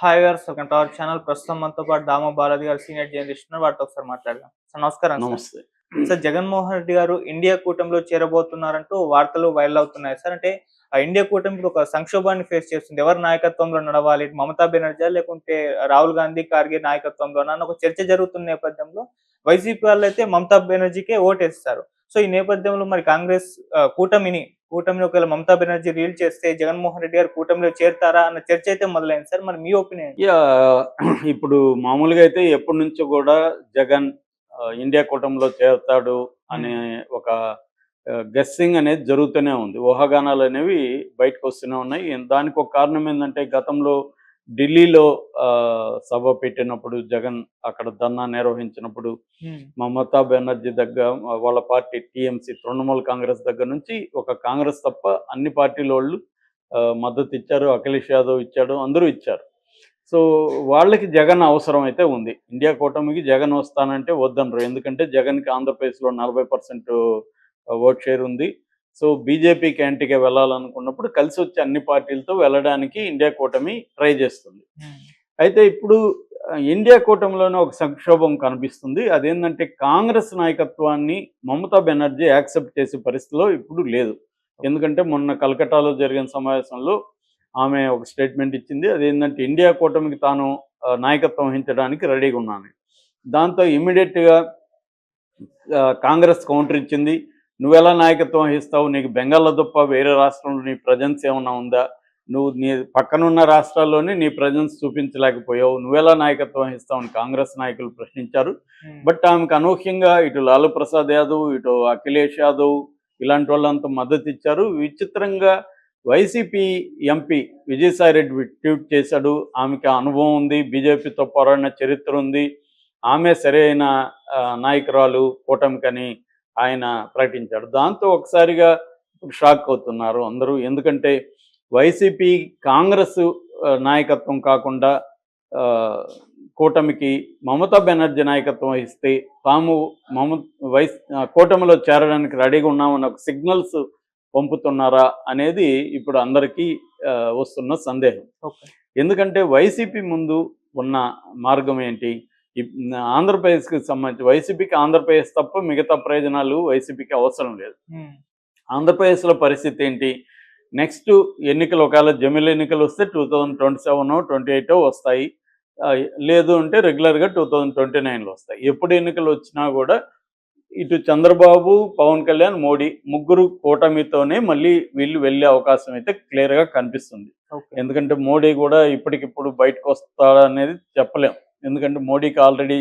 Hi గారు, welcome to our channel. ప్రస్తుతం మనతో పాటు దామ బాలాజీ గారు సీనియర్ జర్నలిస్ట్ ఉన్నారు. వారితో ఒకసారి మాట్లాడదాం. సార్ నమస్కారం సార్. నమస్తే. సార్ జగన్మోహన్ రెడ్డి గారు ఇండియా కూటమిలో చేరబోతున్నారంటూ వార్తలు వైరల్ అవుతున్నాయి సార్. అంటే ఆ ఇండియా కూటమి ఇప్పుడు ఒక సంక్షోభాన్ని ఫేస్ చేస్తుంది. ఎవరి నాయకత్వంలో నడవాలి? మమతా బెనర్జీ లేకుంటే రాహుల్ గాంధీ, ఖార్గే నాయకత్వంలోనా అని ఒక చర్చ జరుగుతున్న నేపథ్యంలో వైసీపీ వాళ్ళైతే మమతా బెనర్జీకే ఓటేస్తారు. సో ఈ నేపథ్యంలో మరి కాంగ్రెస్ కూటమిని ఒకవేళ మమతా బెనర్జీ లీడ్ చేస్తే జగన్మోహన్ రెడ్డి గారు కూటమిలో చేరతారా అన్న చర్చ అయితే మొదలైంది సార్. మరి మీ ఒపీనియన్? ఇప్పుడు మామూలుగా అయితే ఎప్పటినుంచో కూడా జగన్ ఇండియా కూటమిలో చేరతాడు అనే ఒక గెస్సింగ్ అనేది జరుగుతూనే ఉంది. ఊహాగానాలనేవి బయటకొస్తూనే ఉన్నాయి. దానికి ఒక కారణం ఏందంటే గతంలో ఢిల్లీలో సభ పెట్టినప్పుడు జగన్ అక్కడ ధర్నా నిర్వహించినప్పుడు మమతా బెనర్జీ దగ్గర వాళ్ళ పార్టీ టీఎంసీ తృణమూల్ కాంగ్రెస్ దగ్గర నుంచి ఒక కాంగ్రెస్ తప్ప అన్ని పార్టీలోళ్ళు మద్దతు ఇచ్చారు. అఖిలేష్ యాదవ్ ఇచ్చాడు, అందరూ ఇచ్చారు. సో వాళ్ళకి జగన్ అవసరం అయితే ఉంది. ఇండియా కూటమికి జగన్ వస్తానంటే వద్దనరు. ఎందుకంటే జగన్‌కి ఆంధ్రప్రదేశ్‌లో 40% ఓట్ షేర్ ఉంది. సో బీజేపీకి యాంటీగా వెళ్ళాలనుకున్నప్పుడు కలిసొచ్చే అన్ని పార్టీలతో వెళ్ళడానికి ఇండియా కూటమి ట్రై చేస్తుంది. అయితే ఇప్పుడు ఇండియా కూటమిలోనే ఒక సంక్షోభం కనిపిస్తుంది. అదేంటంటే కాంగ్రెస్ నాయకత్వాన్ని మమతా బెనర్జీ యాక్సెప్ట్ చేసే పరిస్థితిలో ఇప్పుడు లేదు. ఎందుకంటే మొన్న కలకట్టాలో జరిగిన సమావేశంలో ఆమె ఒక స్టేట్మెంట్ ఇచ్చింది. అదేంటంటే ఇండియా కూటమికి తాను నాయకత్వం వహించడానికి రెడీగా ఉన్నాను. దాంతో ఇమ్మీడియట్‌గా కాంగ్రెస్ కౌంటర్ ఇచ్చింది. నువ్వెలా నాయకత్వం వహిస్తావు? నీకు బెంగాల్లో తప్ప వేరే రాష్ట్రంలో నీ ప్రెజెన్స్ ఏమన్నా ఉందా? నువ్వు నీ పక్కనున్న రాష్ట్రాల్లోనే నీ ప్రెజెన్స్ చూపించలేకపోయావు. నువ్వెలా నాయకత్వం వహిస్తావు అని కాంగ్రెస్ నాయకులు ప్రశ్నించారు. బట్ ఆమెకు అనూహ్యంగా ఇటు లాలూ ప్రసాద్ యాదవ్, ఇటు అఖిలేష్ యాదవ్ ఇలాంటి వాళ్ళంతా మద్దతు ఇచ్చారు. విచిత్రంగా వైసీపీ ఎంపీ విజయసాయిరెడ్డి ట్వీట్ చేశాడు. ఆమెకి అనుభవం ఉంది, బీజేపీతో పోరాడిన చరిత్ర ఉంది, ఆమె సరైన నాయకురాలు కూటమికని ఆయన ప్రకటించాడు. దాంతో ఒకసారిగా షాక్ అవుతున్నారు అందరూ. ఎందుకంటే వైసీపీ కాంగ్రెస్ నాయకత్వం కాకుండా కూటమికి మమతా బెనర్జీ నాయకత్వం వహిస్తే తాము కూటమిలో చేరడానికి రెడీగా ఉన్నామన్న ఒక సిగ్నల్స్ పంపుతున్నారా అనేది ఇప్పుడు అందరికీ వస్తున్న సందేహం. ఎందుకంటే వైసీపీ ముందు ఉన్న మార్గం ఏంటి? ఆంధ్రప్రదేశ్కి సంబంధించి వైసీపీకి ఆంధ్రప్రదేశ్ తప్ప మిగతా ప్రయోజనాలు వైసీపీకి అవసరం లేదు. ఆంధ్రప్రదేశ్లో పరిస్థితి ఏంటి? నెక్స్ట్ ఎన్నికలు ఒకవేళ జమిలి ఎన్నికలు వస్తే 2027, 28 వస్తాయి. లేదు అంటే రెగ్యులర్గా 2029లో వస్తాయి. ఎప్పుడు ఎన్నికలు వచ్చినా కూడా ఇటు చంద్రబాబు, పవన్ కళ్యాణ్, మోడీ ముగ్గురు కూటమితోనే మళ్ళీ వీళ్ళు వెళ్ళే అవకాశం అయితే క్లియర్గా కనిపిస్తుంది. ఎందుకంటే మోడీ కూడా ఇప్పటికిప్పుడు బయటకు వస్తాడనేది చెప్పలేం. ఎందుకంటే మోడీకి ఆల్రెడీ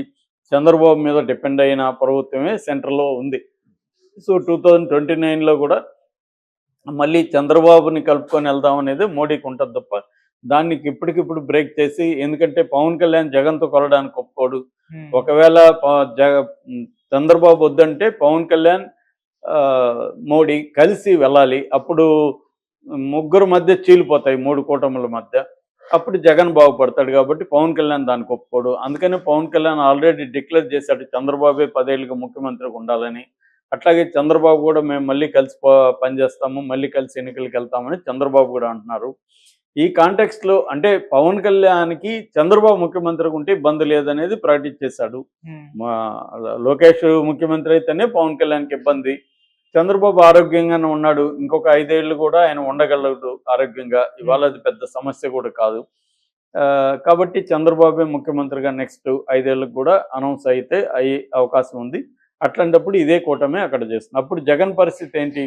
చంద్రబాబు మీద డిపెండ్ అయిన ప్రభుత్వమే సెంట్రల్లో ఉంది. సో 2029లో కూడా మళ్ళీ చంద్రబాబుని కలుపుకొని వెళ్దాం అనేది మోడీకి ఉంటుంది తప్ప దానికి ఇప్పటికిప్పుడు బ్రేక్ చేసి, ఎందుకంటే పవన్ కళ్యాణ్ జగన్తో కొలడానికి ఒప్పుకోడు. ఒకవేళ చంద్రబాబు వద్దంటే పవన్ కళ్యాణ్, మోడీ కలిసి వెళ్ళాలి. అప్పుడు ముగ్గురు మధ్య చీలిపోతాయి, 3 కూటముల మధ్య. అప్పుడు జగన్ బాగుపడతాడు. కాబట్టి పవన్ కళ్యాణ్ దానికి ఒప్పుకోడు. అందుకని పవన్ కళ్యాణ్ ఆల్రెడీ డిక్లేర్ చేశాడు చంద్రబాబే 10 ఏళ్ళుగా ముఖ్యమంత్రిగా ఉండాలని. అట్లాగే చంద్రబాబు కూడా మేము మళ్ళీ కలిసి పనిచేస్తాము, మళ్ళీ కలిసి ఎన్నికలకు వెళ్తామని చంద్రబాబు కూడా అంటున్నారు. ఈ కాంటెక్స్ట్లో అంటే పవన్ కళ్యాణ్కి చంద్రబాబు ముఖ్యమంత్రిగా ఉంటే ఇబ్బంది లేదనేది ప్రకటించేశాడు. లోకేష్ ముఖ్యమంత్రి అయితేనే పవన్ కళ్యాణ్కి ఇబ్బంది. చంద్రబాబు ఆరోగ్యంగానే ఉన్నాడు. ఇంకొక 5 ఏళ్ళు కూడా ఆయన ఉండగలడు ఆరోగ్యంగా. ఇవాళ అది పెద్ద సమస్య కూడా కాదు. కాబట్టి చంద్రబాబే ముఖ్యమంత్రిగా నెక్స్ట్ 5 ఏళ్ళకు కూడా అనౌన్స్ అయితే అయ్యే అవకాశం ఉంది. అట్లాంటప్పుడు ఇదే కూటమి అక్కడ చేస్తుంది. అప్పుడు జగన్ పరిస్థితి ఏంటి?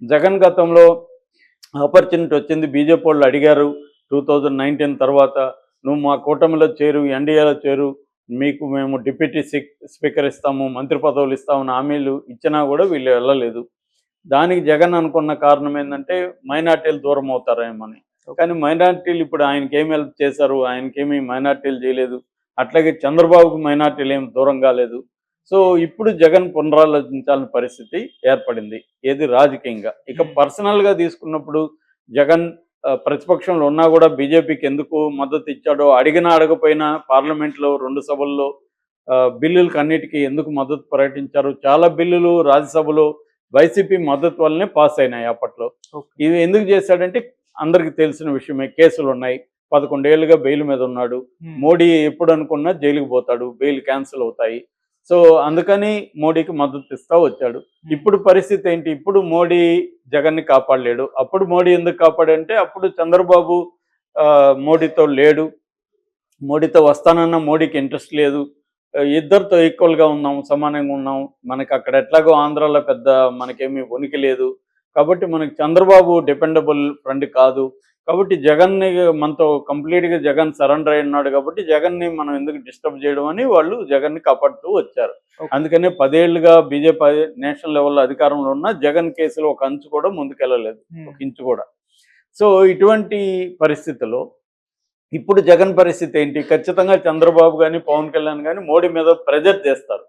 జగన్ గతంలో ఆపర్చునిటీ వచ్చింది. బీజేపీ వాళ్ళు అడిగారు 2019 తర్వాత, నువ్వు మా కూటమిలో చేరు, ఎన్డీఏలో చేరు, మీకు మేము డిప్యూటీ స్పీకర్ ఇస్తాము, మంత్రి పదవులు ఇస్తామని హామీలు ఇచ్చినా కూడా వీళ్ళు వెళ్ళలేదు. దానికి జగన్ అనుకున్న కారణం ఏంటంటే మైనార్టీలు దూరం అవుతారేమని. కానీ మైనార్టీలు ఇప్పుడు ఆయనకి ఏమి హెల్ప్ చేశారు? ఆయనకేమీ మైనార్టీలు చేయలేదు. అట్లాగే చంద్రబాబుకు మైనార్టీలు ఏమి దూరం కాలేదు. సో ఇప్పుడు జగన్ పునరాలోచించాలని పరిస్థితి ఏర్పడింది. ఏది రాజకీయంగా. ఇక పర్సనల్గా తీసుకున్నప్పుడు జగన్ ప్రతిపక్షంలో ఉన్నా కూడా బీజేపీకి ఎందుకు మద్దతు ఇచ్చాడో, అడిగినా అడగపోయినా పార్లమెంట్లో 2 సభల్లో బిల్లులకు అన్నిటికీ ఎందుకు మద్దతు ప్రకటించారు? చాలా బిల్లులు రాజ్యసభలో వైసీపీ మద్దతు వల్లనే పాస్ అయినాయి అప్పట్లో. ఇది ఎందుకు చేశాడంటే అందరికీ తెలిసిన విషయమే. కేసులు ఉన్నాయి. 11 ఏళ్ళుగా బెయిల్ మీద ఉన్నాడు. మోడీ ఎప్పుడు అనుకున్నా జైలుకి పోతాడు, బెయిల్ క్యాన్సిల్ అవుతాయి. సో అందుకని మోడీకి మద్దతు ఇస్తా వచ్చాడు. ఇప్పుడు పరిస్థితి ఏంటి? ఇప్పుడు మోడీ జగన్ని కాపాడలేడు. అప్పుడు మోడీ ఎందుకు కాపాడంటే అప్పుడు చంద్రబాబు మోడీతో లేడు, మోడీతో వస్తానన్న మోడీకి ఇంట్రెస్ట్ లేదు. ఇద్దరితో ఈక్వల్గా ఉన్నాం, సమానంగా ఉన్నాం. మనకి అక్కడ ఎట్లాగో ఆంధ్రాలో పెద్ద మనకేమీ ఉనికి లేదు. కాబట్టి మనకి చంద్రబాబు డిపెండబుల్ ఫ్రెండ్ కాదు. కాబట్టి జగన్ని మనతో కంప్లీట్గా జగన్ సరెండర్ అయి ఉన్నాడు. కాబట్టి జగన్ని మనం ఎందుకు డిస్టర్బ్ చేయడం అని వాళ్ళు జగన్ని కాపాడుతూ వచ్చారు. అందుకనే 10 ఏళ్లుగా బీజేపీ నేషనల్ లెవెల్లో అధికారంలో ఉన్న జగన్ కేసులో ఒక అంచు కూడా ముందుకెళ్ళలేదు, ఒక ఇంచు కూడా. సో ఇటువంటి పరిస్థితుల్లో ఇప్పుడు జగన్ పరిస్థితి ఏంటి? ఖచ్చితంగా చంద్రబాబు కానీ పవన్ కళ్యాణ్ కానీ మోడీ మీద ప్రెజర్ చేస్తారు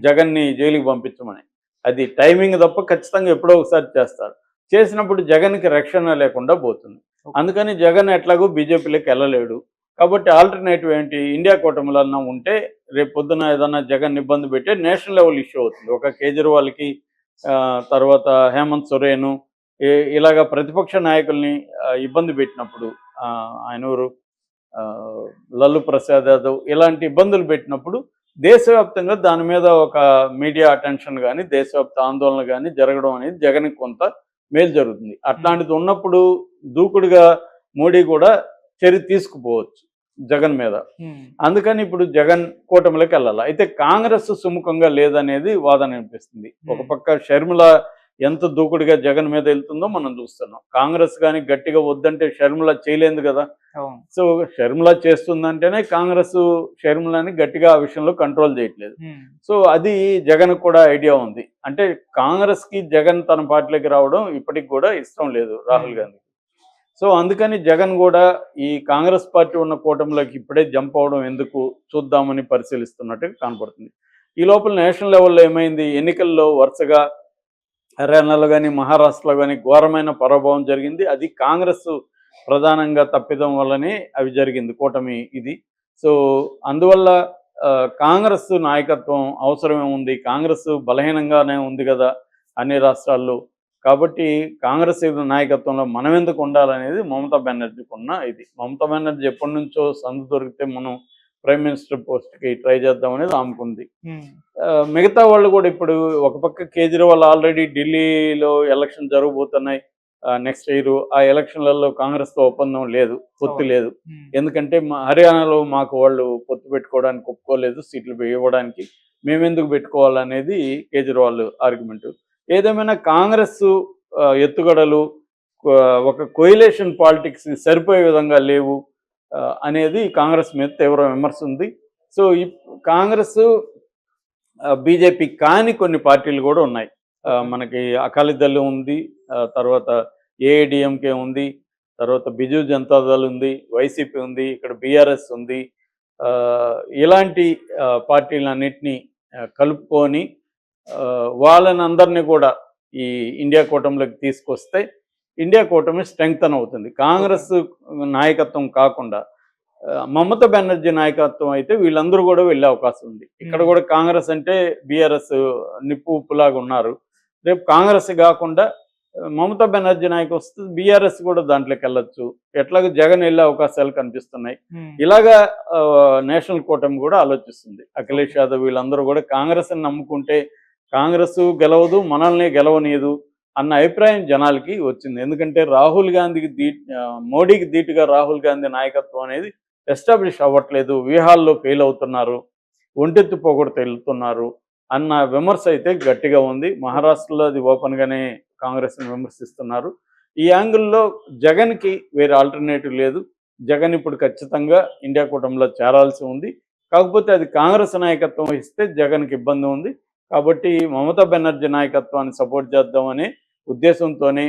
జగన్ని జైలుకి పంపించమని. అది టైమింగ్ తప్ప ఖచ్చితంగా ఎప్పుడో ఒకసారి చేస్తారు. చేసినప్పుడు జగన్కి రక్షణ లేకుండా పోతుంది. అందుకని జగన్ ఎట్లాగో బీజేపీలోకి వెళ్ళలేడు. కాబట్టి ఆల్టర్నేటివ్ ఏంటి? ఇండియా కూటమిలో ఉంటే రేపు పొద్దున ఏదన్నా జగన్ ఇబ్బంది పెట్టే నేషనల్ లెవెల్ ఇష్యూ అవుతుంది. ఒక కేజ్రీవాల్కి, తర్వాత హేమంత్ సొరేను, ఇలాగా ప్రతిపక్ష నాయకుల్ని ఇబ్బంది పెట్టినప్పుడు, ఆయన ఊరు లల్లు ప్రసాద్ యాదవ్, ఇలాంటి ఇబ్బందులు పెట్టినప్పుడు దేశవ్యాప్తంగా దాని మీద ఒక మీడియా అటెన్షన్ కానీ దేశవ్యాప్త ఆందోళన కానీ జరగడం అనేది జగన్కి కొంత మేలు జరుగుతుంది. అట్లాంటిది ఉన్నప్పుడు దూకుడుగా మోడీ కూడా చర్య తీసుకుపోవచ్చు జగన్ మీద. అందుకని ఇప్పుడు జగన్ కూటమిలోకి వెళ్ళాలి. అయితే కాంగ్రెస్ సుముఖంగా లేదనేది వాదన అనిపిస్తుంది. ఒక పక్క షర్మిల ఎంత దూకుడుగా జగన్ మీద వెళ్తుందో మనం చూస్తున్నాం. కాంగ్రెస్ కానీ గట్టిగా వద్దంటే షర్మిల చేయలేదు కదా. సో షర్మిల చేస్తుందంటేనే కాంగ్రెస్ షర్మిలని గట్టిగా ఆ విషయంలో కంట్రోల్ చేయట్లేదు. సో అది జగన్ కూడా ఐడియా ఉంది. అంటే కాంగ్రెస్ కి జగన్ తన పార్టీలోకి రావడం ఇప్పటికి కూడా ఇష్టం లేదు రాహుల్ గాంధీ. సో అందుకని జగన్ కూడా ఈ కాంగ్రెస్ పార్టీ ఉన్న కూటమిలోకి ఇప్పుడే జంప్ అవడం ఎందుకు చూద్దామని పరిశీలిస్తున్నట్టు కనపడుతుంది. ఈ లోపల నేషనల్ లెవెల్లో ఏమైంది? ఎన్నికల్లో వరుసగా హర్యానాలో కానీ మహారాష్ట్రలో కానీ ఘోరమైన పరాభవం జరిగింది. అది కాంగ్రెస్ ప్రధానంగా తప్పిదం వల్లనే అవి జరిగింది, కూటమి ఇది. సో అందువల్ల కాంగ్రెస్ నాయకత్వం అవసరమే ఉంది. కాంగ్రెస్ బలహీనంగానే ఉంది కదా అన్ని రాష్ట్రాల్లో. కాబట్టి కాంగ్రెస్ నాయకత్వంలో మనం ఎందుకు ఉండాలనేది మమతా బెనర్జీకి ఉన్న ఇది. మమతా బెనర్జీ ఎప్పటి నుంచో సందు దొరికితే మనం ప్రైమ్ మినిస్టర్ పోస్ట్కి ట్రై చేద్దాం అనేది ఆమెకుంది. మిగతా వాళ్ళు కూడా ఇప్పుడు ఒక పక్క కేజ్రీవాల్ ఆల్రెడీ ఢిల్లీలో ఎలక్షన్ జరగబోతున్నాయి నెక్స్ట్ ఇయర్. ఆ ఎలక్షన్లలో కాంగ్రెస్తో ఒప్పందం లేదు, పొత్తు లేదు. ఎందుకంటే హర్యానాలో మాకు వాళ్ళు పొత్తు పెట్టుకోవడానికి ఒప్పుకోలేదు, సీట్లు ఇవ్వడానికి మేమెందుకు పెట్టుకోవాలనేది కేజ్రీవాల్ ఆర్గ్యుమెంట్. ఏదేమైనా కాంగ్రెస్ ఎత్తుగడలు ఒక కోయిలేషన్ పాలిటిక్స్ సరిపోయే విధంగా లేవు అనేది కాంగ్రెస్ మీద తీవ్ర విమర్శ ఉంది. సో ఈ కాంగ్రెస్ బీజేపీ కాని కొన్ని పార్టీలు కూడా ఉన్నాయి. మనకి అకాలీదళ్ ఉంది, తర్వాత ఏఐడిఎంకే ఉంది, తర్వాత బిజు జనతాదళ్ ఉంది, వైసీపీ ఉంది, ఇక్కడ బీఆర్ఎస్ ఉంది. ఇలాంటి పార్టీలన్నింటినీ కలుపుకొని వాళ్ళని అందరినీ కూడా ఈ ఇండియా కూటమిలోకి తీసుకొస్తే ఇండియా కూటమి స్ట్రెంగ్తన్ అవుతుంది. కాంగ్రెస్ నాయకత్వం కాకుండా మమతా బెనర్జీ నాయకత్వం అయితే వీళ్ళందరూ కూడా వెళ్ళే అవకాశం ఉంది. ఇక్కడ కూడా కాంగ్రెస్ అంటే బీఆర్ఎస్ నిప్పు ఉప్పులాగా ఉన్నారు. రేపు కాంగ్రెస్ కాకుండా మమతా బెనర్జీ నాయకు వస్తే బీఆర్ఎస్ కూడా దాంట్లోకి వెళ్ళొచ్చు. ఎట్లాగో జగన్ వెళ్ళే అవకాశాలు కనిపిస్తున్నాయి. ఇలాగా నేషనల్ కూటమి కూడా ఆలోచిస్తుంది. అఖిలేష్ యాదవ్ వీళ్ళందరూ కూడా కాంగ్రెస్ని నమ్ముకుంటే కాంగ్రెస్ గెలవదు, మనల్ని గెలవనీయదు అన్న అభిప్రాయం జనాలకి వచ్చింది. ఎందుకంటే రాహుల్ గాంధీకి మోడీకి ధీటుగా రాహుల్ గాంధీ నాయకత్వం అనేది ఎస్టాబ్లిష్ అవ్వట్లేదు, వ్యూహాల్లో ఫెయిల్ అవుతున్నారు, ఒంటెత్తు పోగొడుతూ వెళ్తున్నారు అన్న విమర్శ అయితే గట్టిగా ఉంది. మహారాష్ట్రలో అది ఓపెన్గానే కాంగ్రెస్ని విమర్శిస్తున్నారు. ఈ యాంగిల్లో జగన్కి వేరే ఆల్టర్నేటివ్ లేదు. జగన్ ఇప్పుడు ఖచ్చితంగా ఇండియా కూటమిలో చేరాల్సి ఉంది. కాకపోతే అది కాంగ్రెస్ నాయకత్వం ఇస్తే జగన్కి ఇబ్బంది ఉంది. కాబట్టి మమతా బెనర్జీ నాయకత్వాన్ని సపోర్ట్ చేద్దామనే ఉద్దేశంతోనే